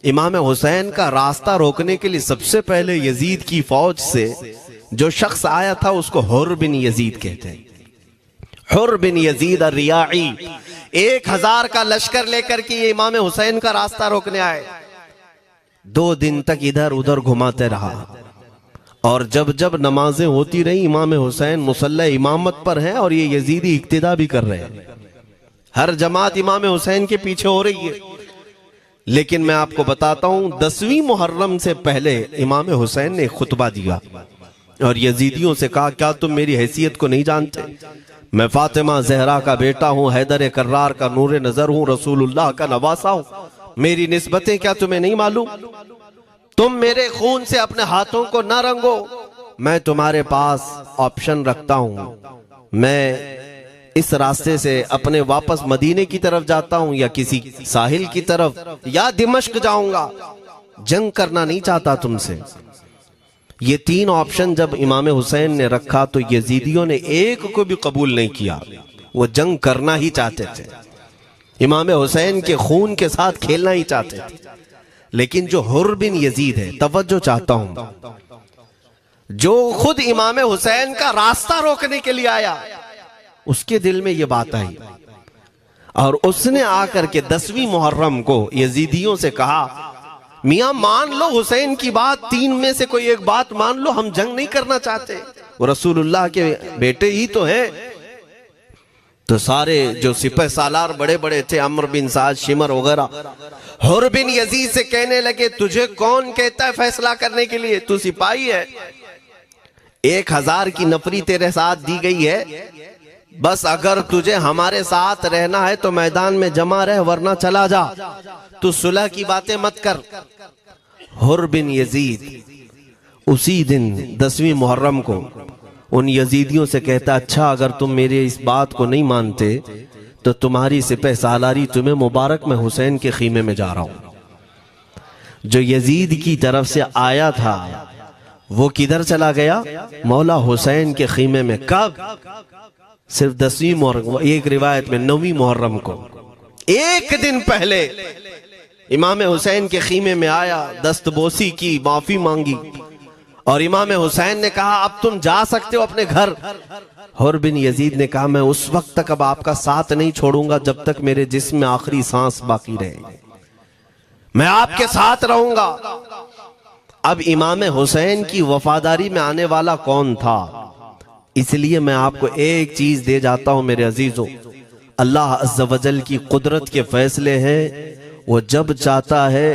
इमाम हुसैन का रास्ता रोकने के लिए सबसे पहले यजीद की फौज से जो शख्स आया था उसको हुर बिन यजीद कहते हैं। हुर बिन यजीद रियाई 1000 का लश्कर लेकर के ये इमाम हुसैन का रास्ता रोकने आए। 2 दिन तक इधर उधर घुमाते रहा और जब जब नमाजें होती रही इमाम हुसैन मुसल्ला इमामत पर हैं और ये यजीदी इक्तिदा भी कर रहे हैं। हर जमात इमाम हुसैन के पीछे हो रही है। लेकिन मैं आपको बताता हूं 10वीं मुहर्रम से पहले इमाम हुसैन ने खुतबा दिया और यजीदियों से कहा, क्या तुम मेरी हैसियत को नहीं जानते? मैं फातिमा जहरा का बेटा हूं, हैदर कर्रार का नूर नजर हूं, रसूलुल्लाह का नवासा हूं। मेरी निस्बतें क्या तुम्हें नहीं मालूम? तुम मेरे खून से अपने हाथों को न रंगो। मैं तुम्हारे पास ऑप्शन रखता हूं, मैं इस रास्ते से अपने वापस मदीने की तरफ जाता हूं या किसी साहिल की तरफ या दिमश्क जाऊंगा। जंग करना नहीं चाहता तुमसे। ये 3 ऑप्शन जब इमाम हुसैन ने रखा तो यजीदियों ने एक को भी कबूल नहीं किया। वो जंग करना ही चाहते थे, इमाम हुसैन के खून के साथ खेलना ही चाहते थे। लेकिन जो हुर बिन यजीद है, तवज्जो चाहता हूं, जो खुद इमाम हुसैन का रास्ता रोकने के लिए आया, उसके दिल में ये बात आई और उसने आकर के 10वीं मुहर्रम को यजीदियों से कहा, मियां मान लो हुसैन की बात, 3 में से कोई एक बात मान लो, हम जंग नहीं करना चाहते, वो रसूलुल्लाह के बेटे ही तो हैं। तो सारे जो सिपह सालार बड़े बड़े थे, अम्र बिन साद, शिमर वगैरह, हुर बिन यजीद से कहने लगे, तुझे कौन कहता है फैसला करने के लिए? तू सिपाही है, 1000 की नफरी तेरे साथ दी गई है, बस अगर तुझे हमारे साथ रहना है तो मैदान में जमा रह, वरना चला जा, तू सुलह की बातें मत कर। हुर बिन यजीद उसी दिन 10वीं मुहर्रम को उन यजीदियों से कहता, अच्छा अगर तुम मेरे इस बात को नहीं मानते तो तुम्हारी सिपह सालारी तुम्हें मुबारक, मैं हुसैन के खीमे में जा रहा हूं। जो यजीद की तरफ से आया था वो किधर चला गया? मौला हुसैन के खीमे में। कब? सिर्फ 10वीं मुहर्रम, एक रिवायत में 9वीं मुहर्रम को, 1 दिन पहले इमाम हुसैन के खीमे में आया, दस्तबोसी की, माफी मांगी और इमाम हुसैन ने कहा, अब तुम जा सकते हो अपने घर। हुर बिन यजीद ने कहा, मैं उस वक्त तक अब आपका साथ नहीं छोड़ूंगा जब तक मेरे जिस्म में आखिरी सांस बाकी रहेगी, मैं आपके साथ रहूंगा। अब इमाम हुसैन की वफादारी में आने वाला कौन था? इसलिए मैं आपको एक चीज दे जाता हूं मेरे अजीजों, अल्लाह अज़्ज़ वजल की कुदरत के फैसले हैं, वो जब चाहता है